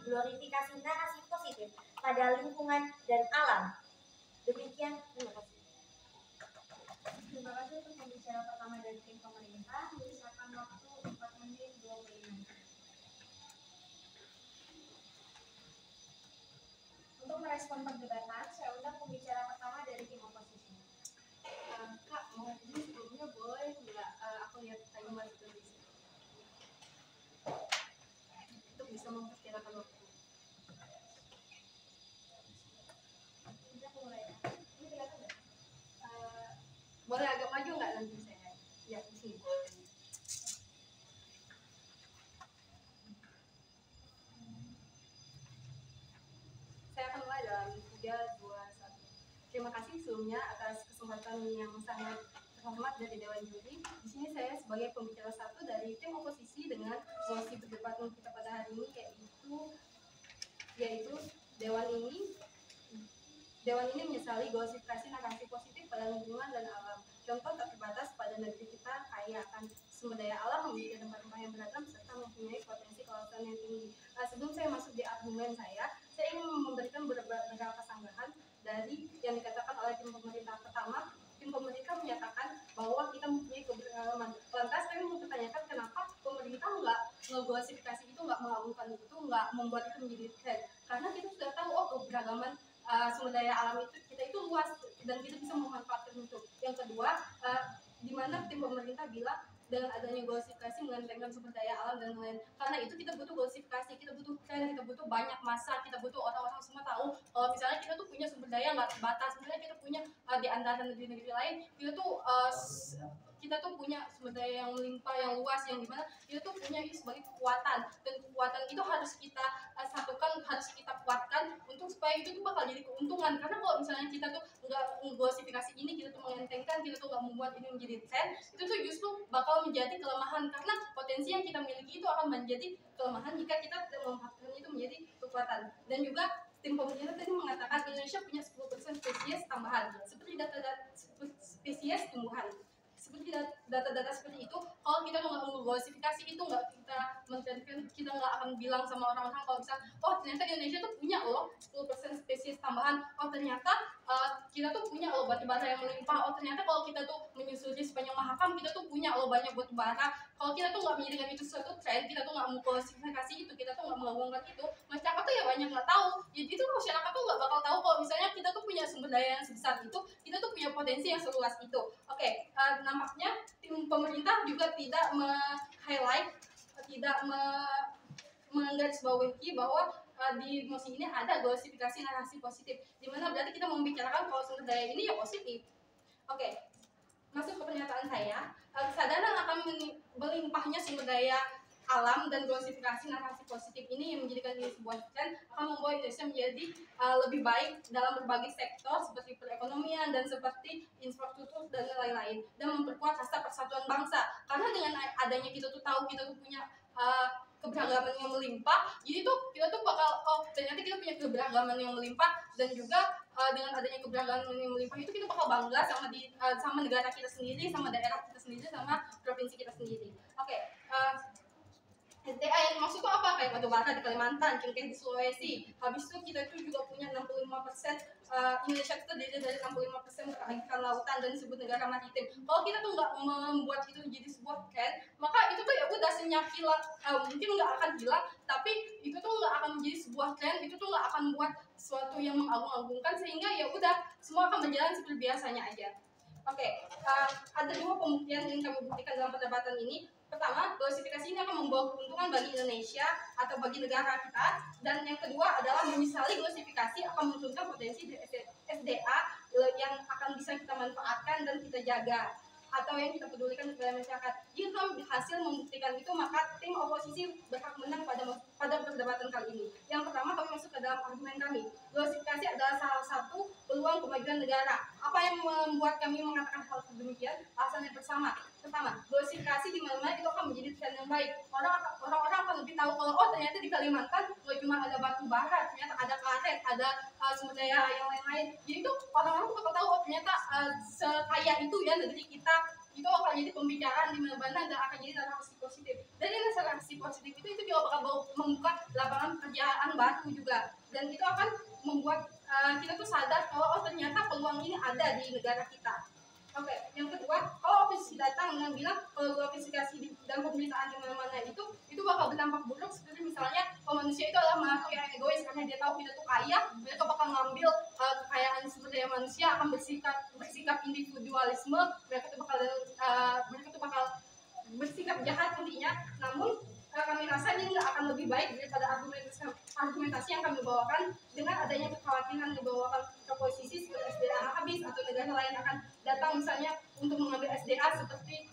glorifikasi narasi positif pada lingkungan dan alam. Demikian, terima kasih. Terima kasih untuk pembicara pertama dari tim pemerintah. Menyisakan waktu 4 menit 25 detik. Untuk merespon perdebatan, saya undang pembicara pertama dari tim oposisi. Kak, mohon izin sebelumnya boleh nggak aku lihat timer dari sini untuk bisa memperkirakan waktu. Kita mulai. Ini kelihatan nggak? Boleh agak maju nggak nanti saya? Ya, di sini. Saya akan mulai dalam 3, 2, 1. Terima kasih sebelumnya atas kesempatan yang sangat terhormat dari Dewan Juri. Di sini saya sebagai pembicara satu dari tim oposisi dengan mosi perdebatan kita pada hari ini yaitu Dewan ini menyesali gosifikasi narasi positif pada lingkungan dan alam. Contoh tak terbatas pada negeri kita kaya akan sumber daya alam, memiliki tempat-tempat yang beragam serta mempunyai potensi kawasan yang tinggi. Sebelum saya masuk di argumen saya ingin memberikan beberapa sanggahan dari yang dikatakan oleh tim pemerintah. Pertama, tim pemerintah menyatakan bahwa kita mempunyai keberagaman. Lantas kami mempertanyakan kenapa pemerintah nggak ngegosifikasi itu, nggak mengagungkan itu, nggak membuat itu menjadi tren. Karena kita sudah tahu keberagaman sumber daya alam kita itu luas dan kita bisa memanfaatkan itu. Yang kedua, di mana tim pemerintah bilang dengan adanya gosifikasi menggandengkan sumber daya alam dan lain. Karena itu kita butuh gosifikasi, kita butuh tren, kita butuh banyak massa, kita butuh orang-orang semua tahu kalau misalnya kita tuh punya sumber daya nggak terbatas. Misalnya kita punya di antara negeri-negeri lain, kita tuh punya sumber daya yang melimpah, yang luas, yang dimana kita tuh punya itu sebagai kekuatan, dan kekuatan itu harus kita satukan, harus kita kuatkan untuk supaya itu tuh bakal jadi keuntungan. Karena kalau misalnya kita tuh nggak menggosifikasi ini, kita tuh mengentengkan, kita tuh nggak membuat ini menjadi tren, itu tuh justru bakal menjadi kelemahan, karena potensi yang kita miliki itu akan menjadi kelemahan jika kita tidak memanfaatkan itu menjadi kekuatan. Dan juga tim pemerintah tadi mengatakan Indonesia punya 10% spesies tambahan seperti data-data spesies tumbuhan. Seperti data-data seperti itu, kalau kita tuh nggak menggosifikasi itu, nggak kita menceritakan, kita nggak akan bilang sama orang-orang kalau bisa, oh ternyata Indonesia tuh punya loh 10% spesies tambahan, oh ternyata kita tuh punya loh batu-bara yang melimpah, oh ternyata kalau kita tuh menyusuri sepanjang Mahakam kita tuh punya loh banyak batu-bara. Kalau kita tuh nggak menjadikan itu suatu tren, kita tuh nggak menggosifikasi itu, kita tuh nggak mengagungkan itu, masyarakat tuh ya banyak nggak tahu. Jadi itu masyarakat tuh nggak bakal tahu kalau misalnya kita tuh punya sumber daya yang sebesar itu, kita tuh punya potensi yang seluas itu. Oke, nampaknya tim pemerintah juga tidak meng-highlight, tidak menggarisbawahi bahwa di mosi ini ada gosifikasi narasi positif, dimana berarti kita membicarakan kalau sumber daya ini ya positif. Oke, masuk ke pernyataan saya, kesadaran akan melimpahnya sumber daya alam dan gosifikasi narasi positif ini yang menjadikan ini sebuah tren akan membuat Indonesia menjadi lebih baik dalam berbagai sektor seperti perekonomian dan seperti infrastruktur dan lain-lain, dan memperkuat rasa persatuan bangsa. Karena dengan adanya kita tuh tahu kita tuh punya keberagaman yang melimpah, jadi tuh kita tuh bakal ternyata kita punya keberagaman yang melimpah, dan juga dengan adanya keberagaman yang melimpah itu kita bakal bangga sama negara kita sendiri, sama daerah kita sendiri, sama provinsi kita sendiri. Oke, SDA yang dimaksud itu apa? Kayak batu bara di Kalimantan, cengkeh di Sulawesi. Habis itu kita itu juga punya 65%, Indonesia itu terdiri dari 65% ikan lautan dan disebut negara maritim. Kalau kita tuh nggak membuat itu jadi sebuah tren, maka itu tuh ya udah senyap hilang, mungkin nggak akan hilang, tapi itu tuh nggak akan menjadi sebuah tren, itu tuh nggak akan membuat sesuatu yang mengagung-agungkan, sehingga ya udah semua akan berjalan seperti biasanya aja. Oke, ada 2 pembuktian yang kami buktikan dalam perdebatan ini. Pertama, gosifikasi ini akan membawa keuntungan bagi Indonesia atau bagi negara kita, dan yang kedua adalah menyesali gosifikasi akan menurunkan potensi SDA yang akan bisa kita manfaatkan dan kita jaga, atau yang kita pedulikan kepada masyarakat. Jika kami berhasil membuktikan itu, maka tim oposisi berhak menang pada perdebatan kali ini. Yang pertama, kami masuk ke dalam argumen kami. Gosifikasi adalah salah satu peluang kemajuan negara. Apa yang membuat kami mengatakan hal demikian? Alasan yang pertama, gosifikasi di mana-mana itu akan menjadi tren yang baik. Orang-orang akan lebih tahu kalau ternyata di Kalimantan nggak cuma ada batu bara, ternyata ada karet, ada sumber daya yang lain-lain. Jadi itu orang-orang bakal tahu ternyata sekaya itu ya negeri kita itu akan jadi pembicaraan di mana-mana dan akan jadi narasi positif. Dan ini narasi positif itu juga bakal membuka lapangan pekerjaan baru juga, dan itu akan membuat kita tuh sadar kalau ternyata peluang ini ada di negara kita. Oke, yang kedua, kalau oposisi datang dan bilang kalau glorifikasi dan pemerintahan di mana-mana itu bakal berdampak buruk, seperti misalnya manusia itu adalah makhluk yang egois karena dia tahu kita tuh kaya, mereka bakal ngambil kekayaan sumber daya manusia, akan bersikap individualisme, mereka tuh bakal bersikap jahat intinya. Namun kami rasa ini nggak akan lebih baik daripada argumentasi yang kami bawakan dengan adanya kekhawatiran dibawakan ke posisi seperti SDA habis atau negara lain akan datang misalnya untuk mengambil SDA, seperti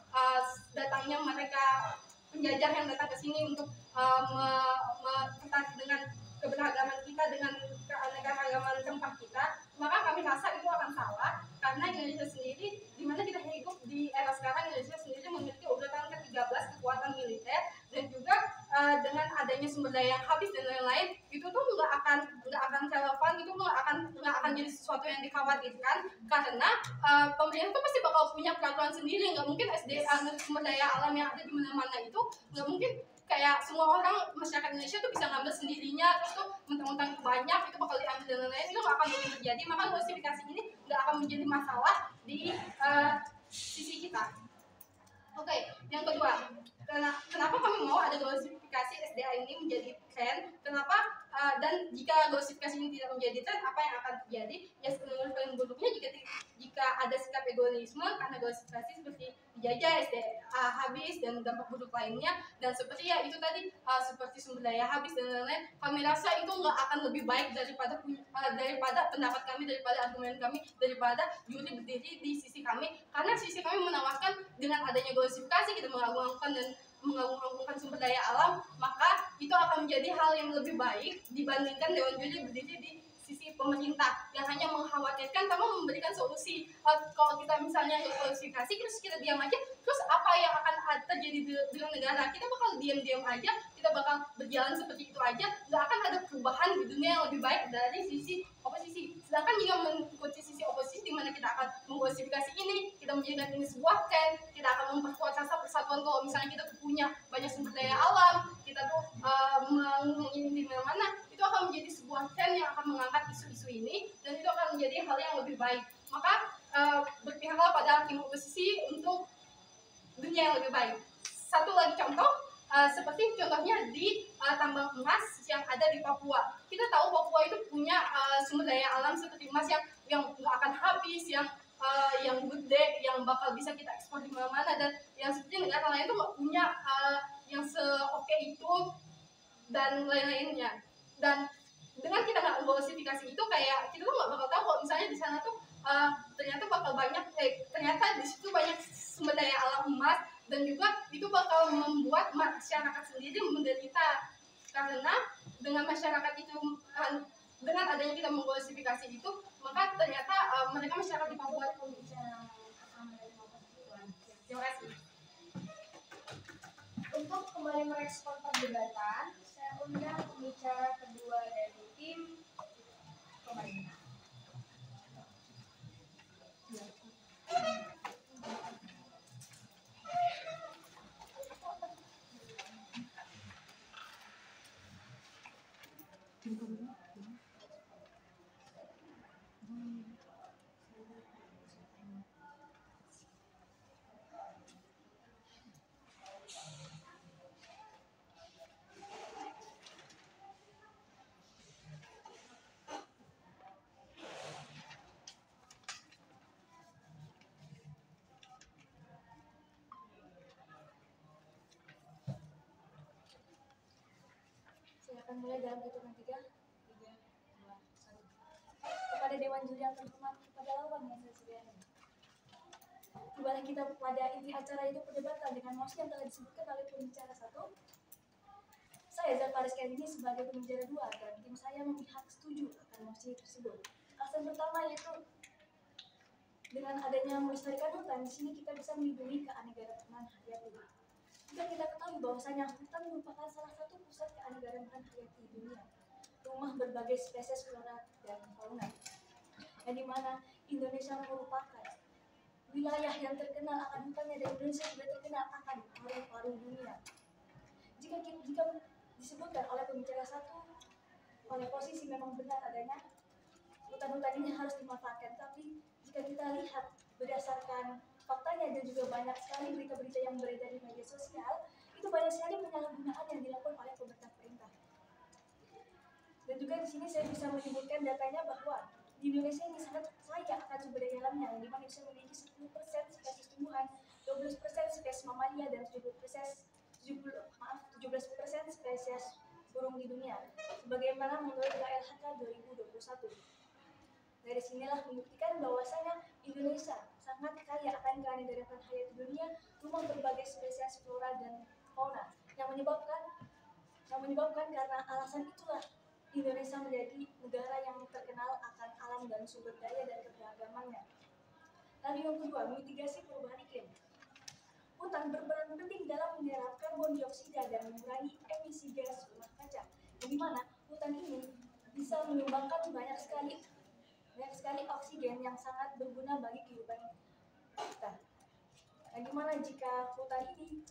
datangnya mereka penjajah yang datang ke sini untuk tertarik dengan keberagaman kita, dengan keanekaragaman tempat kita, maka kami rasa itu akan salah, karena Indonesia sendiri, di mana kita hidup di era sekarang, Indonesia sendiri memiliki urutan ke-13 kekuatan militer, dan juga dengan adanya sumber daya yang habis dan lain-lain, itu tuh nggak akan relevan, itu nggak akan jadi sesuatu yang dikhawatirkan, karena pemerintah tuh pasti bakal punya peraturan sendiri. Nggak mungkin sumber daya alam yang ada di mana-mana itu nggak mungkin kayak semua orang masyarakat Indonesia tuh bisa ngambil sendirinya, terus tuh mentang-mentang banyak itu bakal diambil dan lain-lain, itu nggak akan mungkin terjadi. Maka glorifikasi ini nggak akan menjadi masalah di sisi kita. Oke, yang kedua, kenapa kami mau ada glorifikasi SDA ini menjadi tren? Kenapa dan jika glorifikasi ini tidak menjadi tren, apa yang akan terjadi? Ya, skenario paling buruknya jika ada sikap egoisme karena glorifikasi seperti dijajah, SDA habis dan dampak buruk lainnya, dan seperti ya itu tadi seperti sumber daya habis dan lain-lain. Kami rasa itu nggak akan lebih baik daripada pendapat kami, daripada argumen kami, daripada juri berdiri di sisi kami, karena sisi kami menawarkan dengan adanya glorifikasi kita mengagung-agungkan sumber daya alam, maka itu akan menjadi hal yang lebih baik dibandingkan dewan juri berdiri di sisi pemerintah yang hanya mengkhawatirkan tanpa memberikan solusi. Kalau kita misalnya glorifikasi terus kita diam aja, terus apa yang akan terjadi dengan negara? Kita bakal diam-diam aja, kita bakal berjalan seperti itu aja, nggak akan ada perubahan di dunia yang lebih baik dari sisi oposisi. Sedangkan jika mengikuti sisi oposisi, di mana kita akan mengglorifikasi ini, kita menjadikan ini sebuah tren, kita akan memperkuat rasa persatuan. Kalau misalnya kita punya banyak sumber daya alam, kita tuh mengungin di mana-mana, itu akan menjadi sebuah tren yang akan mengangkat isu-isu ini, dan itu akan menjadi hal yang lebih baik. Maka berpihaklah pada tim oposisi untuk dunia yang lebih baik. Satu lagi contoh, seperti contohnya di tambang emas yang ada di Papua. Kita tahu Papua itu punya sumber daya alam seperti emas yang nggak akan habis, yang gede, yang bakal bisa kita ekspor di mana-mana, dan yang seperti negara lain itu nggak punya yang seoke itu dan lain-lainnya. Dan dengan kita nggak glorifikasi itu, kayak kita tuh nggak bakal tahu kalau misalnya di sana tuh ternyata bakal banyak ternyata di situ banyak sumber daya alam emas, dan juga itu bakal membuat masyarakat sendiri menderita, karena dengan masyarakat itu dengan adanya kita mengglorifikasi itu, maka ternyata mereka masyarakat di Papua. Terima kasih. Untuk kembali merespon perdebatan, saya undang pembicara kedua dari tim pemerintah. Saya akan mulai dalam hitungan 3, 2, 1. Kepada Dewan Juri yang terhormat, kepada lawan yang saya sediakan. Tibalah kita pada inti acara, itu perdebatan dengan mosi yang telah disebutkan oleh pembicara 1. Saya Zakaris ini sebagai pembicara 2, dan tim saya memihak setuju akan mosi tersebut. Alasan pertama yaitu dengan adanya melestarikan hutan, di sini kita bisa melindungi keanekaragaman hayati. Jika kita ketahui bahwasanya hutan merupakan salah satu pusat keanekaragaman hayati dunia, rumah berbagai spesies flora dan fauna, yang dimana Indonesia merupakan wilayah yang terkenal akan hutannya dan Indonesia juga terkenal akan paru-paru dunia. Jika disebutkan oleh pembicara satu, oleh posisi memang benar adanya hutan-hutan ini harus dimanfaatkan, tapi jika kita lihat berdasarkan faktanya dan juga banyak sekali berita-berita yang beredar di media sosial, itu banyak sekali penyalahgunaan yang dilakukan oleh pemerintah. Dan juga di sini saya bisa menyebutkan datanya bahwa di Indonesia ini sangat kaya akan sumber daya alamnya, yang dimana bisa memiliki 10% spesies tumbuhan, 12% spesies mamalia, dan 17% spesies burung di dunia, sebagaimana menurut KLHK 2021. Dari sinilah membuktikan bahwasanya Indonesia sangat kaya akan keanekaragaman hayati dunia, rumah berbagai spesies flora dan fauna, yang menyebabkan karena alasan itulah Indonesia menjadi negara yang terkenal akan alam dan sumber daya dan keberagamannya. Lalu yang kedua, mitigasi perubahan iklim. Hutan berperan penting dalam menyerap karbon dioksida dan mengurangi emisi gas rumah kaca, di mana hutan ini bisa menyumbangkan banyak sekali oksigen yang sangat berguna bagi kehidupan kita. Nah, dimana jika hutan ini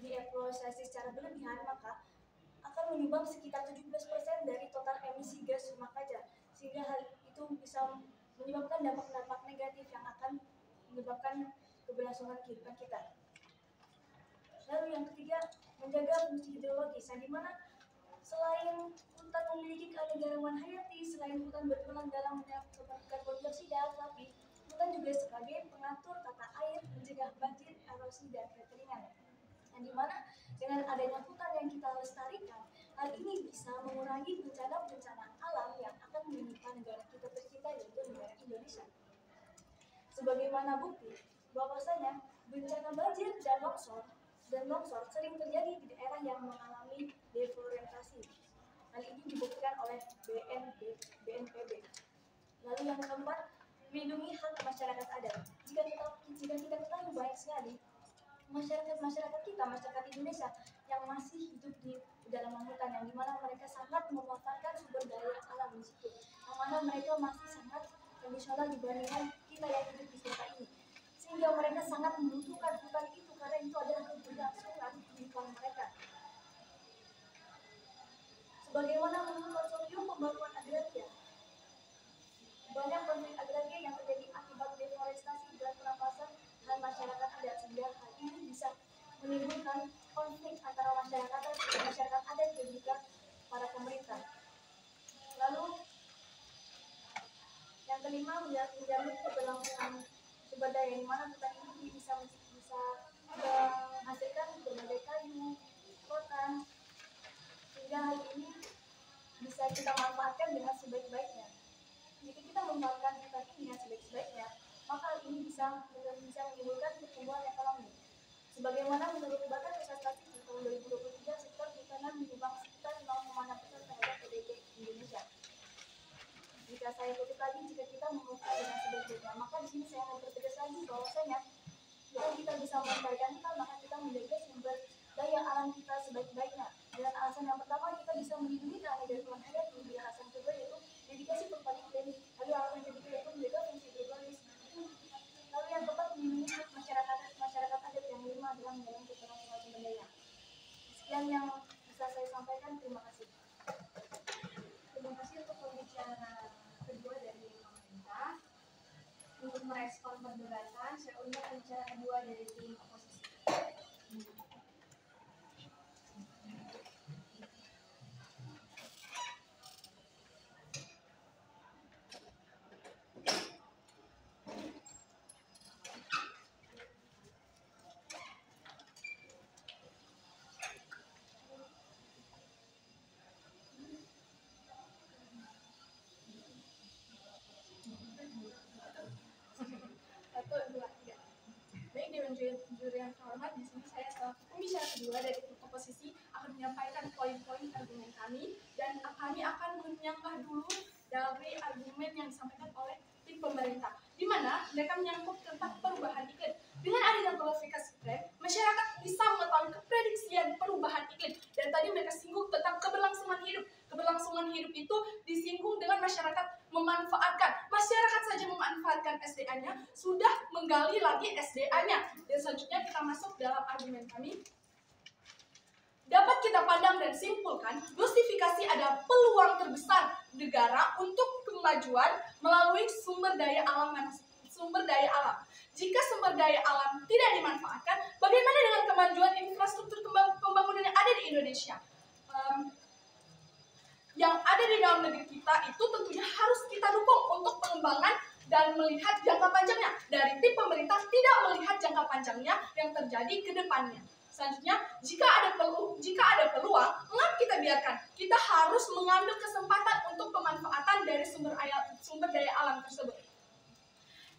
dieksploitasi secara berlebihan, maka akan menyumbang sekitar 17% dari total emisi gas rumah kaca, sehingga hal itu bisa menyebabkan dampak-dampak negatif yang akan menyebabkan keberlangsungan kehidupan kita. Lalu yang ketiga, menjaga fungsi hidrologis, yang dimana selain hutan memiliki keanekaragaman hayati, selain hutan berperan dalam menyerap karbon dioksida, tapi hutan juga sebagai pengatur tata air, mencegah banjir, erosi, dan kekeringan. Yang dimana dengan adanya hutan yang kita lestarikan, hal ini bisa mengurangi bencana-bencana alam yang akan menimpa negara kita tercinta, yaitu negara Indonesia. Sebagaimana bukti bahwasanya bencana banjir dan longsor sering terjadi di daerah yang mengalami deforestasi. Hal ini dibuktikan oleh BNPB. Lalu yang keempat, melindungi hak masyarakat adat. Jika kita ketahui banyak sekali masyarakat Indonesia yang masih hidup di dalam hutan, yang dimana mereka sangat memanfaatkan sumber daya alam di situ, yang mana mereka masih sangat tradisional dibandingkan kita yang hidup di kota ini, sehingga mereka sangat membutuhkan hutan itu karena itu adalah keberlangsungan kehidupan mereka. Sebagaimana menurut konsorsium pembangunan agraria, banyak konflik agraria yang terjadi akibat deforestasi dan perampasan hak masyarakat adat, sehingga hal ini bisa menimbulkan konflik antara masyarakat adat dan juga para pemerintah. Lalu yang kelima, menjamin keberlangsungan sumber daya, di mana hutan ini bisa menghasilkan berbagai kayu, rotan, sehingga hal ini bisa kita manfaatkan dengan sebaik-baiknya. Jika kita memanfaatkan hutan ini dengan sebaik-baiknya, maka hal ini bisa menimbulkan pertumbuhan ekonomi. Sebagaimana menurut Badan Pusat Statistik tahun 2023, sektor perhutanan menyumbang sekitar 0,6% terhadap PDB Indonesia. Jika saya kutip lagi, jika kita memanfaatkan dengan sebaik-baiknya, maka di sini saya akan bertegas lagi bahwasanya jika kita bisa memanfaatkan hutan, maka kita menjaga sumber daya alam kita sebaik-baiknya. Dengan alasan yang pertama, kita bisa melindungi keanekaragaman hayati, dan alasan kedua yaitu mitigasi perubahan iklim. Lalu alasan yang ketiga yaitu menjaga fungsi hidrologis. Lalu yang keempat, melindungi masyarakat adat yang kelima adalah menjalankan keberlangsungan sumber daya. Sekian yang bisa saya sampaikan. Terima kasih. Terima kasih untuk pembicara kedua dari pemerintah. Untuk merespon perdebatan, saya undang pembicara kedua dari tim oposisi. Baik, Dewan Juri yang terhormat, di sini saya selaku pembicara kedua dari tim oposisi akan menyampaikan poin-poin argumen kami, dan kami akan menyanggah dulu dari argumen yang disampaikan oleh tim pemerintah, di mana mereka menyangkut tentang perubahan iklim. Dengan adanya globalisasi iklim, masyarakat bisa mengetahui keprediksian perubahan iklim, dan tadi mereka singgung tentang keberlangsungan hidup. keberlangsungan hidup itu disinggung dengan masyarakat memanfaatkan. Masyarakat saja memanfaatkan SDA-nya, sudah menggali lagi SDA-nya. Dan selanjutnya kita masuk dalam argumen kami. Dapat kita pandang dan simpulkan, glosifikasi adalah peluang terbesar negara untuk kemajuan melalui sumber daya alam. Jika sumber daya alam tidak dimanfaatkan, bagaimana dengan kemajuan infrastruktur pembangunan yang ada di Indonesia? Yang ada di dalam negeri kita itu tentunya harus kita dukung untuk pengembangan dan melihat jangka panjangnya. Dari tim pemerintah tidak melihat jangka panjangnya yang terjadi ke depannya. Selanjutnya, jika ada peluang, mengapa kita biarkan? Kita harus mengambil kesempatan untuk pemanfaatan dari sumber daya alam tersebut.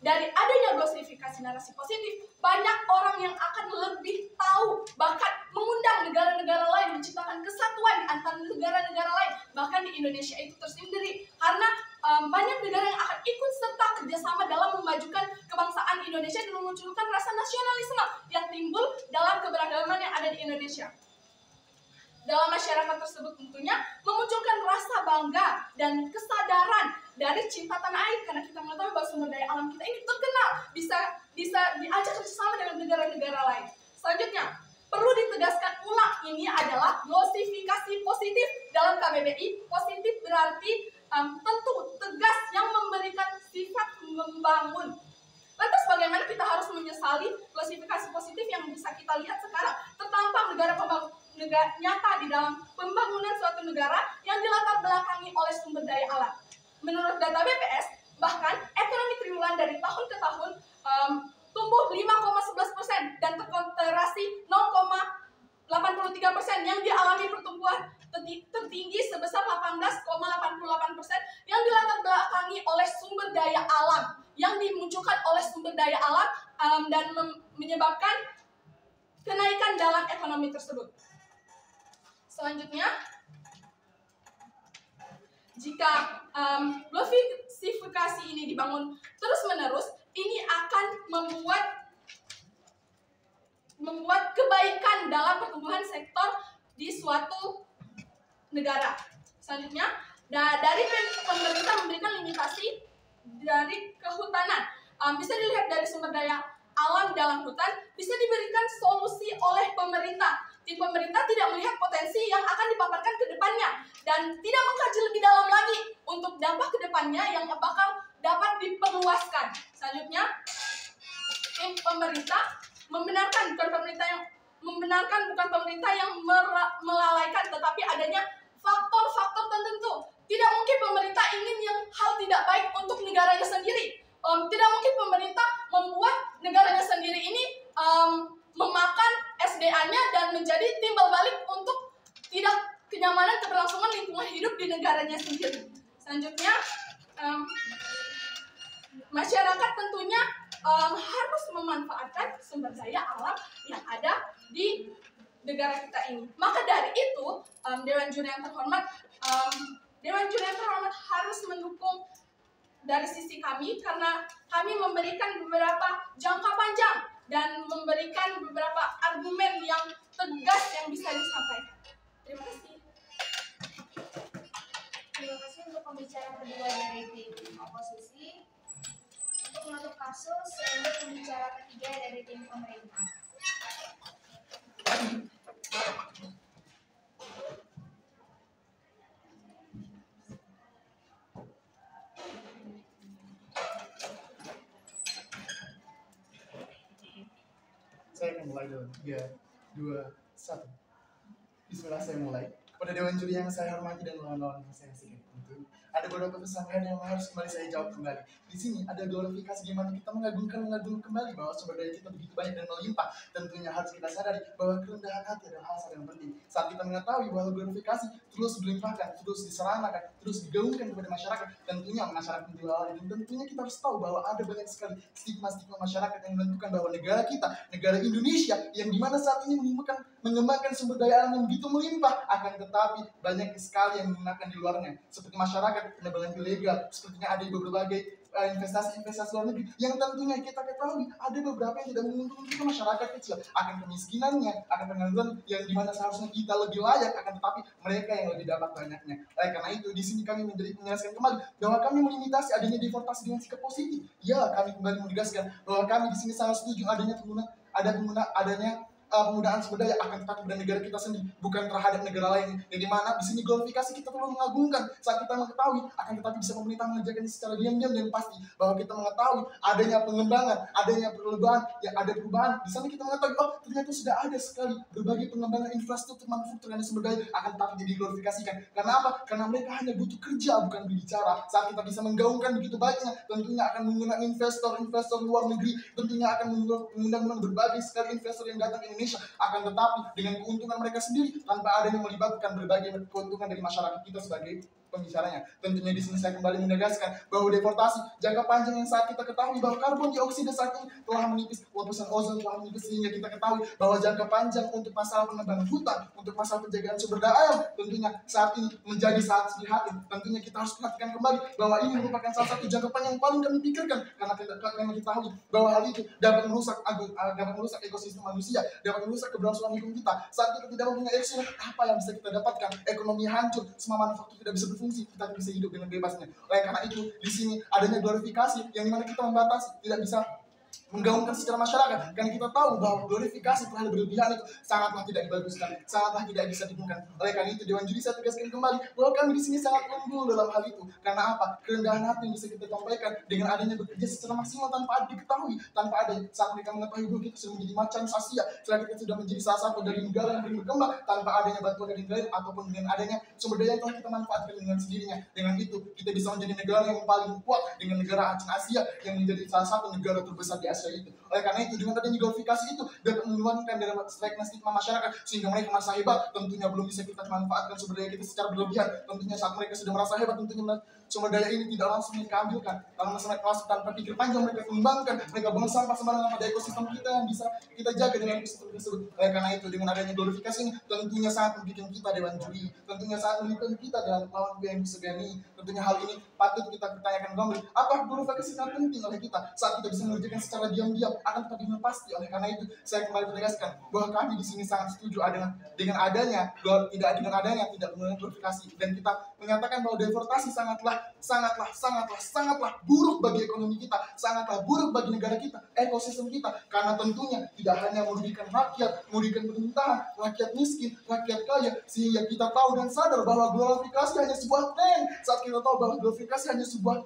Dari adanya glosifikasi narasi positif, banyak orang yang akan lebih tahu, bahkan mengundang negara-negara lain, menciptakan kesatuan di antara negara-negara lain, bahkan di Indonesia itu tersendiri. Karena banyak negara yang akan ikut serta kerjasama dalam memajukan kebangsaan Indonesia dan memunculkan rasa nasionalisme yang timbul dalam keberagaman yang ada di Indonesia. Dalam masyarakat tersebut tentunya memunculkan rasa bangga dan kesadaran dari cinta tanah air, karena kita mengetahui bahwa sumber daya alam kita ini terkenal bisa diajak kerjasama dengan negara-negara lain. Selanjutnya, perlu ditegaskan ulang, ini adalah glosifikasi positif dalam KBBI. Positif berarti tentu, tegas, yang memberikan sifat membangun. Lantas bagaimana kita harus menyesali glosifikasi positif yang bisa kita lihat sekarang tertampang negara nyata di dalam pembangunan suatu negara yang dilatar belakangi oleh sumber daya alam. Menurut data BPS, bahkan ekonomi triwulan dari tahun ke tahun tumbuh 5,11% dan terkonsentrasi 0,83% yang dialami pertumbuhan tertinggi sebesar 18,88% yang dilatar belakangi oleh sumber daya alam, yang dimunculkan oleh sumber daya alam dan menyebabkan kenaikan dalam ekonomi tersebut. Selanjutnya, jika glosifikasi ini dibangun terus-menerus, ini akan membuat kebaikan dalam pertumbuhan sektor di suatu negara. Selanjutnya, dari pemerintah memberikan limitasi dari kehutanan. Bisa dilihat dari sumber daya alam dalam hutan, bisa diberikan solusi oleh pemerintah. Tim pemerintah tidak melihat potensi yang akan dipaparkan ke depannya dan tidak mengkaji lebih dalam lagi untuk dampak ke depannya yang bakal dapat diperluaskan. Selanjutnya, tim pemerintah bukan pemerintah yang melalaikan, tetapi adanya faktor-faktor tertentu. Tidak mungkin pemerintah ingin yang hal tidak baik untuk negaranya sendiri. Tidak mungkin pemerintah membuat negaranya sendiri ini memakan SDA-nya dan menjadi timbal balik untuk tidak kenyamanan keberlangsungan lingkungan hidup di negaranya sendiri. Selanjutnya, masyarakat tentunya harus memanfaatkan sumber daya alam yang ada di negara kita ini. Maka dari itu, Dewan Juri yang terhormat harus mendukung dari sisi kami, karena kami memberikan beberapa jangka panjang dan memberikan beberapa argumen yang tegas yang bisa disampaikan. Terima kasih. Terima kasih untuk pembicara kedua dari tim oposisi. Untuk menutup kasus, selanjutnya pembicara ketiga dari tim pemerintah. Saya akan mulai dalam 3, 2, 1. Bismillah, saya mulai. Kepada Dewan Juri yang saya hormati dan lawan-lawan yang saya kasihkan, tentu ada beberapa kesanggahan yang harus kembali saya jawab kembali. Di sini ada glorifikasi gimana kita mengagungkan kembali bahwa sumber daya kita begitu banyak dan melimpah. Tentunya harus kita sadari bahwa kerendahan hati adalah hal yang penting. Saat kita mengetahui bahwa glorifikasi terus dilimpahkan, terus diserahkan, terus digaungkan kepada masyarakat, tentunya masyarakat menjual dan tentunya kita harus tahu bahwa ada banyak sekali stigma-stigma masyarakat yang menentukan bahwa negara kita, negara Indonesia, yang dimana saat ini mengembangkan sumber daya alam yang begitu melimpah, akan tetapi banyak sekali yang menggunakan di luarnya, seperti masyarakat penerbangan ilegal, sepertinya ada di berbagai investasi luar negeri yang tentunya kita ketahui ada beberapa yang tidak menguntungkan kita masyarakat kecil, akan kemiskinannya, akan pengangguran yang dimana seharusnya kita lebih layak, akan tetapi mereka yang lebih dapat banyaknya. Oleh karena itu di sini kami menjelaskan kembali bahwa kami melimitasi adanya deportasi dengan sikap positif. Ya, kami kembali menegaskan bahwa kami di sini sangat setuju adanya penggunaan sumber daya akan tetapi pada negara kita sendiri, bukan terhadap negara lain. Yang dimana di sini glorifikasi kita perlu mengagungkan saat kita mengetahui, akan tetapi bisa pemerintah mengerjakan secara diam-diam dan pasti bahwa kita mengetahui adanya pengembangan, adanya perubahan, yang ada perubahan. Di sana kita mengetahui ternyata sudah ada sekali berbagai pengembangan infrastruktur manufaktur dan sumber daya, akan tetapi jadi glorifikasikan. Karena apa? Karena mereka hanya butuh kerja bukan berbicara. Saat kita bisa menggaungkan begitu baiknya, tentunya akan menggunakan investor luar negeri, tentunya akan mengundang berbagai sekali investor yang datang ke Indonesia. Akan tetapi dengan keuntungan mereka sendiri tanpa adanya melibatkan berbagai keuntungan dari masyarakat kita sebagai pembicaranya. Tentunya di sini saya kembali menegaskan bahwa deforestasi jangka panjang yang saat kita ketahui bahwa karbon dioksida saat ini telah menipis, lapisan ozon telah menipis, sehingga kita ketahui bahwa jangka panjang untuk masalah pengembangan hutan, untuk masalah penjagaan sumber daya alam tentunya saat ini menjadi sangat prihatin. Tentunya kita harus perhatikan kembali bahwa ini merupakan salah satu jangka panjang yang paling kami pikirkan, karena kita ketahui bahwa hal itu dapat merusak ekosistem manusia, dapat merusak keberlangsungan hidup kita. Saat kita tidak mempunyai ekosistem, apa yang bisa kita dapatkan? Ekonomi hancur, semua manufaktur tidak bisa berfungsi, kita tidak bisa hidup dengan bebasnya. Oleh karena itu, di sini adanya glorifikasi yang dimana kita membatasi, tidak bisa menggaungkan secara masyarakat, karena kita tahu bahwa glorifikasi terhadap berlebihan itu sangatlah tidak dibaguskan, sangatlah tidak bisa didukung. Oleh karena itu Dewan Juri saya tegaskan kembali bahwa kami di sini sangat unggul dalam hal itu. Karena apa? Kerendahan hati yang bisa kita sampaikan dengan adanya bekerja secara maksimal tanpa ada diketahui, tanpa ada saat mereka mengetahui bahwa kita sudah menjadi macan Asia, setelah kita sudah menjadi salah satu dari negara yang berkembang tanpa adanya bantuan dari negara ataupun dengan adanya sumber daya yang telah kita manfaatkan dengan sendirinya. Dengan itu kita bisa menjadi negara yang paling kuat dengan negara macan Asia yang menjadi salah satu negara terbesar di Asia itu. Oleh karena itu dengan adanya glorifikasi itu dapat menurunkan dari stigma masyarakat sehingga mereka merasa hebat. Tentunya belum bisa kita manfaatkan sumber daya kita secara berlebihan. Tentunya saat mereka sudah merasa hebat, tentunya sumber daya ini tidak langsung mereka ambilkan, karena mereka langsung tanpa pikir panjang mereka kembangkan, mereka buang sampah sembarangan pada ekosistem kita yang bisa kita jaga dengan ekosistem tersebut. Oleh karena itu dengan adanya glorifikasi ini tentunya sangat merugikan kita Dewan Juri, tentunya sangat merugikan kita dalam melawan BMI. Tentunya hal ini patut kita pertanyakan kembali, apa glorifikasi sangat penting oleh kita saat kita bisa mengerjakan secara diam-diam, akan tetapi pasti. Oleh karena itu saya kembali menegaskan bahwa kami di sini sangat setuju dengan adanya tidak menggunakan glorifikasi, dan kita menyatakan bahwa deforestasi sangatlah buruk bagi ekonomi kita, sangatlah buruk bagi negara kita, ekosistem kita, karena tentunya tidak hanya merugikan rakyat, merugikan pemerintahan, rakyat miskin, rakyat kaya, sehingga kita tahu dan sadar bahwa glorifikasi hanya sebuah tren. Saat kita tahu bahwa glorifikasi hanya sebuah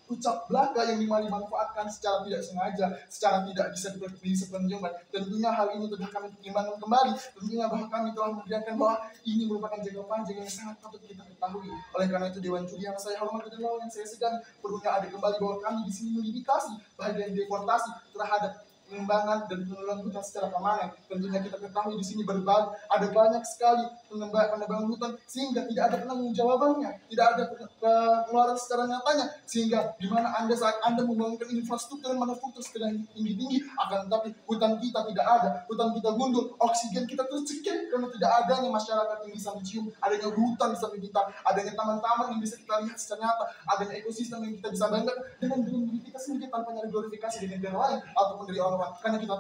ucap belaka yang dimanfaatkan secara tidak sengaja, secara tidak bisa dipertimbangkan. Tentunya hal ini telah kami pertimbangkan kembali. Tentunya bahwa kami telah mengerjakan bahwa ini merupakan jangka panjang yang sangat patut kita ketahui. Oleh karena itu Dewan Juri yang saya hormati dan yang saya segani, perlunya ada kembali bahwa kami di sini melimitasi bagian deportasi terhadap pengembangan dan penelusuran hutan secara permanen. Tentunya kita ketahui di sini ada banyak sekali penebangan hutan sehingga tidak ada penanggung-jawabannya, tidak ada pengeluaran secara nyatanya, sehingga di mana saat Anda membangunkan infrastruktur dan manufaktur secara tinggi-tinggi, akan tetapi hutan kita tidak ada, hutan kita gundul, oksigen kita tercekik karena tidak adanya masyarakat yang bisa mencium, adanya hutan di samping kita, adanya taman-taman yang bisa kita lihat secara nyata, adanya ekosistem yang kita bisa banggakan dengan diri kita sendiri tanpa nyari glorifikasi dari negara lain ataupun dari orang. Karena kita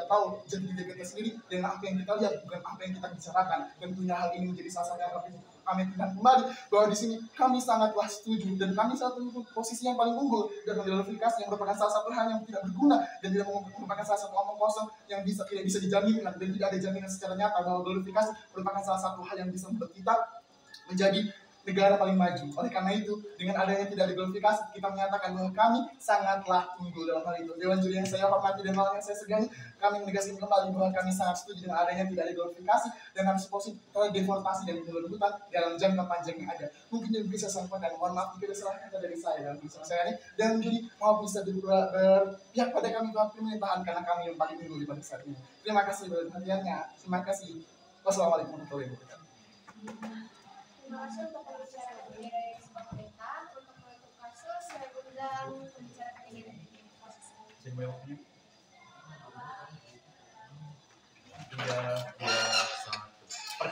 tahu jati diri kita sendiri dengan apa yang kita lihat, bukan apa yang kita bicarakan. Tentunya hal ini menjadi salah satu yang kami ingat kembali bahwa di sini kami sangatlah setuju dan kami saat ini posisi yang paling unggul dalam glorifikasi yang merupakan salah satu hal yang tidak berguna dan tidak merupakan salah satu omong kosong yang tidak bisa dijaminkan dan tidak ada jaminan secara nyata bahwa glorifikasi merupakan salah satu hal yang bisa membuat kita menjadi negara paling maju. Oleh karena itu, dengan adanya tidak diglorifikasi, kita menyatakan bahwa kami sangatlah unggul dalam hal itu. Dewan Juri yang saya hormati dan yang saya segani, kami menegaskan kembali bahwa kami sangat setuju dengan adanya tidak diglorifikasi dan kami sepositif deforestasi dan penelusuran hutan dalam jangka panjang yang ada. Mungkin yang bisa saya sampaikan, mohon maaf jika ada salah kata dari saya dalam bicara saya ini, dan jadi mau bisa berpihak pada kami pemerintahan karena kami yang paling unggul di pada saat ini. Terima kasih perhatiannya. Terima kasih. Wassalamualaikum warahmatullahi wabarakatuh. Terima kasih untuk pembicaraan dari pemerintah. Untuk menutup kasus, saya undang pembicara ketiga dari proses ini. 3, 2, 1.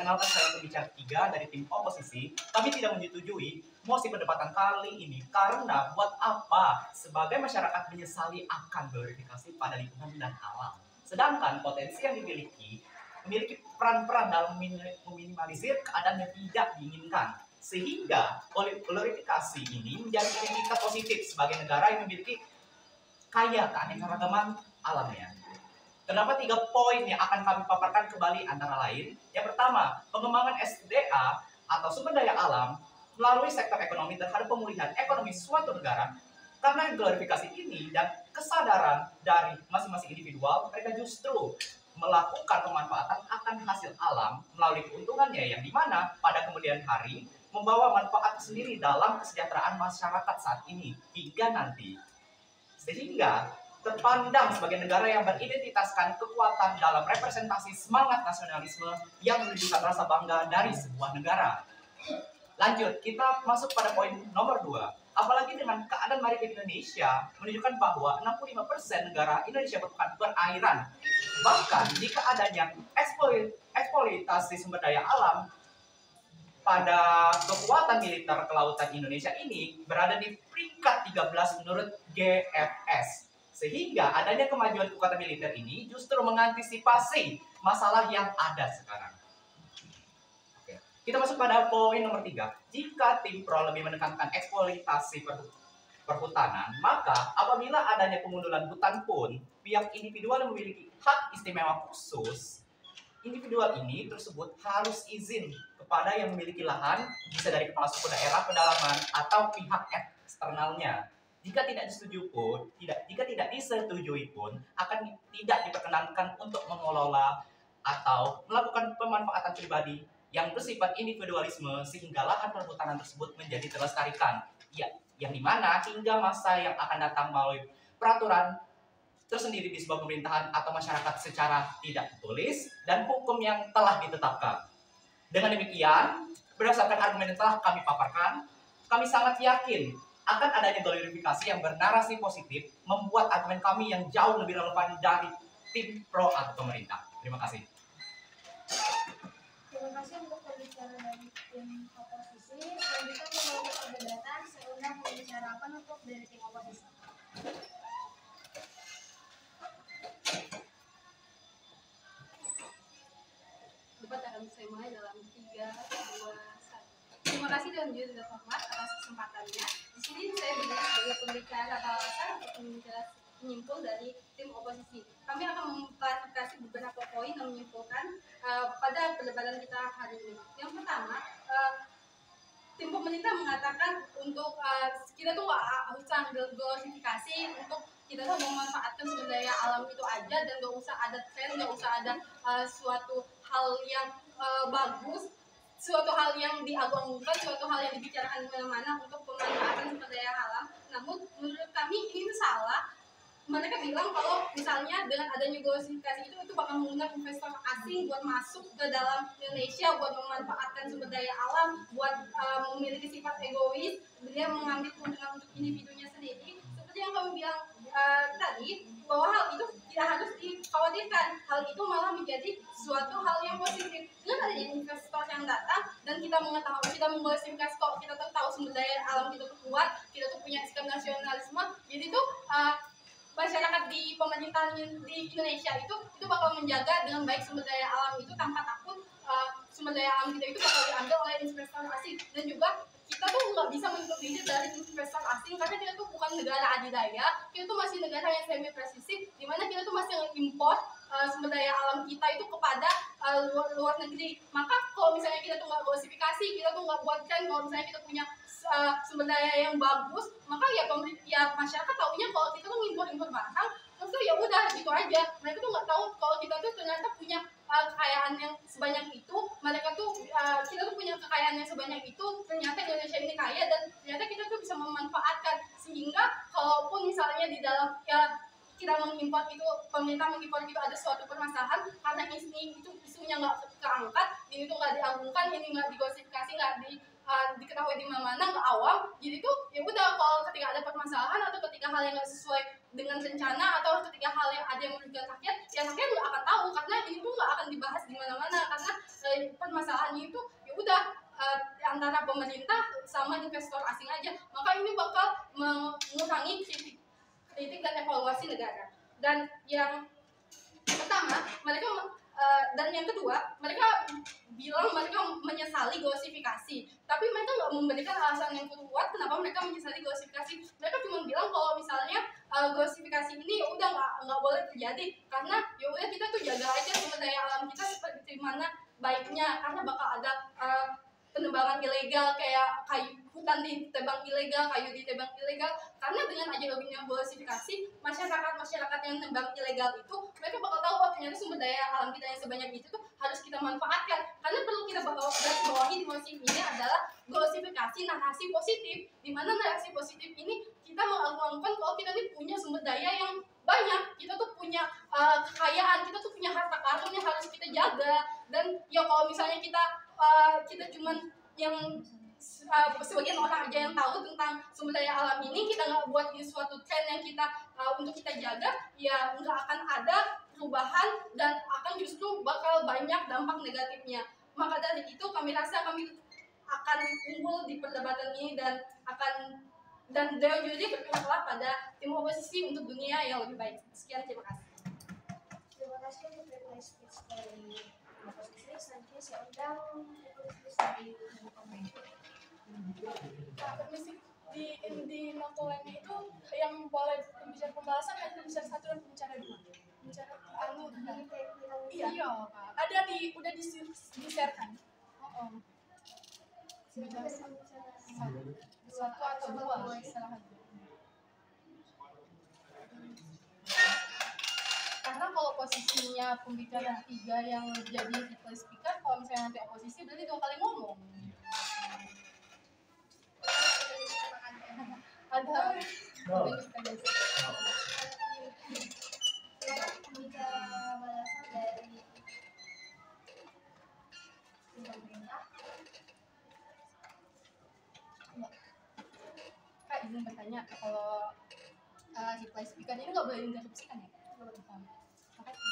perkenalkan saya pembicara ketiga dari tim oposisi. Kami tidak menyetujui mosi perdebatan kali ini karena buat apa sebagai masyarakat menyesali akan glorifikasi pada lingkungan dan alam. Sedangkan potensi yang memiliki peran-peran dalam meminimalisir keadaan yang tidak diinginkan. Sehingga glorifikasi ini menjadi identitas positif sebagai negara yang memiliki kaya keanekaragaman alamnya. Terdapat 3 poin yang akan kami paparkan kembali antara lain. Yang pertama, pengembangan SDA atau sumber daya alam melalui sektor ekonomi terhadap pemulihan ekonomi suatu negara. Karena glorifikasi ini dan kesadaran dari masing-masing individual, mereka justru melakukan pemanfaatan akan hasil alam melalui keuntungannya yang dimana pada kemudian hari membawa manfaat sendiri dalam kesejahteraan masyarakat saat ini hingga nanti. Sehingga terpandang sebagai negara yang beridentitaskan kekuatan dalam representasi semangat nasionalisme yang menunjukkan rasa bangga dari sebuah negara. Lanjut, kita masuk pada poin nomor 2. Apalagi dengan keadaan maritim Indonesia menunjukkan bahwa 65% negara Indonesia merupakan perairan. Bahkan jika adanya eksploitasi sumber daya alam pada kekuatan militer kelautan Indonesia ini berada di peringkat 13 menurut GFS. Sehingga adanya kemajuan kekuatan militer ini justru mengantisipasi masalah yang ada sekarang. Oke. Kita masuk pada poin nomor 3. Jika tim pro lebih menekankan eksploitasi perhutanan, maka apabila adanya pemundulan hutan pun, pihak individual yang memiliki hak istimewa khusus, individual ini tersebut harus izin kepada yang memiliki lahan, bisa dari kepala suku daerah, pedalaman, atau pihak eksternalnya. Jika tidak disetujui pun, akan tidak diperkenankan untuk mengelola atau melakukan pemanfaatan pribadi yang bersifat individualisme sehingga lahan perhutanan tersebut menjadi terlestarikan. Ya, yang dimana hingga masa yang akan datang melalui peraturan tersendiri di sebuah pemerintahan atau masyarakat secara tidak tertulis dan hukum yang telah ditetapkan. Dengan demikian, berdasarkan argumen yang telah kami paparkan, kami sangat yakin akan adanya glorifikasi yang bernarasi positif membuat argumen kami yang jauh lebih relevan dari tim pro atau pemerintah. Terima kasih. Terima kasih untuk pembicara dari tim oposisi. Selanjutnya menutup perdebatan, saya undang pembicara penutup dari tim oposisi. Debat akan saya mulai dalam 3, 2, 1. Terima kasih dan juga tidak hormat atas kesempatannya. Di sini saya berdiri sebagai pembicara alasan untuk menyimpul dari tim oposisi. Kami akan mengklarifikasi beberapa poin yang menyimpulkan pada perdebatan kita hari ini. Yang pertama, tim pemerintah mengatakan untuk kita tuh nggak usah glorifikasi, untuk kita tuh memanfaatkan sumber daya alam itu aja dan nggak usah ada tren, nggak usah ada suatu hal yang bagus, suatu hal yang diagung-agungkan, suatu hal yang dibicarakan di mana-mana untuk pemanfaatan sumber daya alam. Namun menurut kami ini salah. Mereka bilang kalau misalnya dengan adanya glorifikasi itu bakal mengundang investor asing buat masuk ke dalam Indonesia, buat memanfaatkan sumber daya alam, buat memiliki sifat egois, dia mengambil keuntungan untuk individunya sendiri. Seperti yang kami bilang tadi, bahwa hal itu tidak harus dikhawatirkan. Hal itu malah menjadi suatu hal yang positif. Dengan adanya investor yang datang dan kita mengetahui, kita mengglorifikasi kok kita tahu sumber daya alam kita tuh kuat, kita tuh punya sikap nasionalisme. Jadi tuh masyarakat di pemerintahan di Indonesia itu bakal menjaga dengan baik sumber daya alam itu tanpa takut sumber daya alam kita itu bakal diambil oleh investor asing. Dan juga kita tuh nggak bisa menutup diri dari investor asing karena kita tuh bukan negara adidaya, kita tuh masih negara yang semi presisi, di mana kita tuh masih ngimpor sumber daya alam kita itu kepada luar negeri. Maka kalau misalnya kita tuh nggak glorifikasi, kita tuh nggak buat tren, kalau misalnya kita punya sumber daya yang bagus, maka ya masyarakat taunya kalau kita tuh ngimpor barang, terus tuh ya udah gitu aja. Mereka tuh nggak tahu kalau kita tuh ternyata punya kekayaan yang sebanyak itu. Mereka tuh kita tuh punya kekayaan yang sebanyak itu. Ternyata Indonesia ini kaya dan ternyata kita tuh bisa memanfaatkan. Sehingga kalaupun misalnya di dalam kita mengimpor itu, pemerintah mengimpor itu ada suatu permasalahan karena isunya nggak keangkat, ini tuh nggak diagungkan, ini nggak digosifikasi, nggak diketahui di mana-mana, nggak awam. Jadi tuh ya udah, kalau ketika ada permasalahan atau ketika hal yang nggak sesuai dengan rencana atau ketika hal yang ada yang merugikan rakyat, ya rakyat nggak akan tahu karena ini tuh nggak akan dibahas di mana-mana karena permasalahannya itu ya udah antara pemerintah sama investor asing aja, maka ini bakal mengurangi kritik dan evaluasi negara. Dan yang pertama dan yang kedua, mereka bilang mereka menyesali gosifikasi, tapi mereka nggak memberikan alasan yang kuat kenapa mereka menyesali gosifikasi. Mereka cuma bilang kalau misalnya gosifikasi ini ya udah nggak boleh terjadi, karena ya udah kita tuh jaga aja sumber daya alam kita seperti mana baiknya, karena bakal ada penebangan ilegal, kayak kayu hutan ditebang ilegal, kayu ditebang ilegal. Karena dengan adanya gosifikasi, masyarakat yang tebang ilegal itu mereka bakal tahu oh ternyata sumber daya alam kita yang sebanyak itu tuh harus kita manfaatkan. Karena perlu kita bawahi di musim ini adalah gosifikasi narasi positif, di mana narasi positif ini kita mengakukan kalau kita ini punya sumber daya yang banyak, kita tuh punya kekayaan, kita tuh punya harta karun yang harus kita jaga. Dan ya kalau misalnya kita cuman yang sebagian orang aja yang tahu tentang sumber daya alam ini, kita nggak buat ini suatu tren yang kita untuk kita jaga, ya nggak akan ada perubahan dan akan justru bakal banyak dampak negatifnya. Maka dari itu kami rasa kami akan unggul di perdebatan ini dan Dewan Juri berpihaklah pada tim oposisi untuk dunia yang lebih baik. Sekian, terima kasih. Terima kasih untuk reply speech dari oposisi. Selanjutnya saya undang oposisi dari pemerintah. Permisi, di noto lainnya itu yang boleh pembicara pembahasan hanya pembicara 1 dan pembicara 2. Pembicara iya, ada udah di-share-kan. Satu atau dua, salah satu. Karena kalau posisinya pembicara 3 yang jadi reply speaker, kalau misalnya nanti oposisi berarti 2 kali ngomong. Ada Pembicara balasan dari pemerintah. Kak, izin bertanya, kalau reply speaker ini nggak boleh diinterupsikan ya? Nggak boleh. Makasih.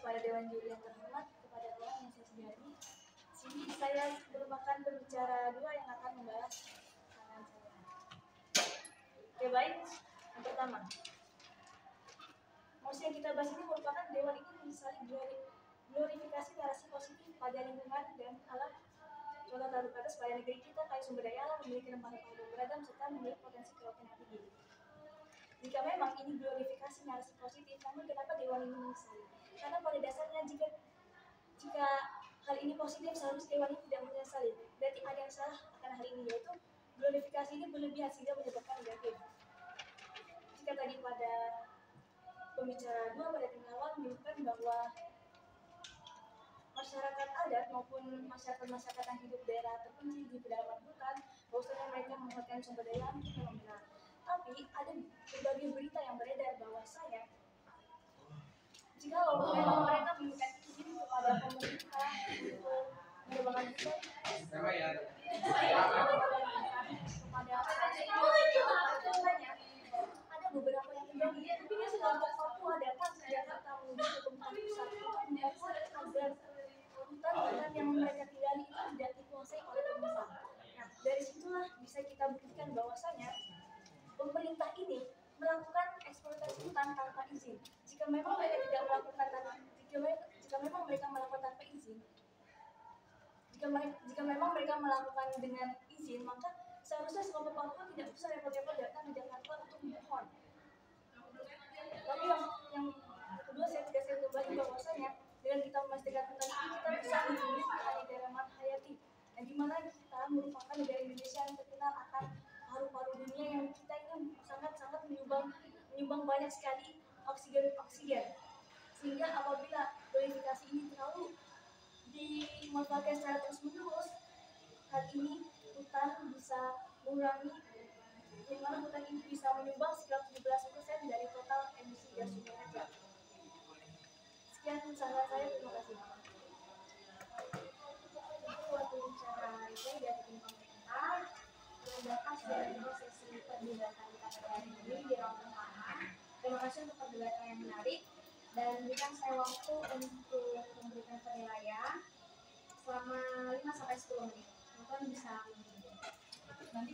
Kepada Dewan Juri yang terhormat, kepada orang yang saya sediani, sini saya merupakan pembicara 2 yang akan membahas pandangan saya. Oke, baik. Yang pertama, mosi yang kita bahas ini merupakan Dewan ini menyesali glorifikasi narasi positif pada lingkungan dan alam. Contoh taruh pada supaya negeri kita kaya sumber daya alam, memiliki rempah-rempah yang beragam serta memiliki potensi kelautan yang tinggi. Jika memang ini glorifikasi narasi positif, namun kenapa Dewan ini menyesali? Karena pada dasarnya jika hal ini positif, seharusnya Dewan ini tidak menyesali. Berarti ada yang salah akan hal ini, yaitu glorifikasi ini berlebihan sehingga menyebabkan negatif. Jika tadi pada pembicara 2 pada tingkat awal menyebutkan bahwa masyarakat adat maupun masyarakat yang hidup daerah terpencil di pedalaman hutan, bahwasanya mereka memanfaatkan sumber daya alam itu memang benar. Tapi ada berbagai berita yang beredar bahwasanya jika memang mereka memberikan izin kepada pemerintah untuk mengembangkan hutan, ada beberapa yang terjadi. Tapi dia sekelompok Papua datang ke Jakarta menuju ke tempat pusat untuk membuat agar hutan-hutan yang mereka tinggali itu tidak dikuasai oleh pemerintah. Nah, dari situlah bisa kita buktikan bahwasanya pemerintah ini melakukan eksploitasi hutan tanpa izin. Jika memang mereka tidak melakukan jika memang mereka melakukan tanpa izin, jika memang mereka melakukan dengan izin, maka seharusnya sekolah Papua tidak usah repot-repot datang ke Jakarta untuk memohon. Tapi yang kedua saya tegaskan kembali bahwasanya dengan kita memastikan hutan ini kita bisa melindungi hutan negara Marhayati. Dan di mana kita merupakan negara Indonesia yang terkenal akan paru-paru dunia yang kita ini sangat-sangat menyumbang banyak sekali oksigen. Sehingga apabila glorifikasi ini terlalu dimanfaatkan secara terus-menerus, hal ini hutan bisa mengurangi, di mana hutan ini bisa menyumbang sekitar 17% dari total emisi gas rumah kaca. Sekian saran saya, terima kasih. Itu waktu bicara itu dari tim pemerintah. Menambahkan sudah ada sesi perdebatan kita pada hari ini di ruang pertama. Terima kasih untuk perdebatan yang menarik dan berikan saya waktu untuk memberikan penilaian selama 5-10 menit. Teman-teman bisa Nanti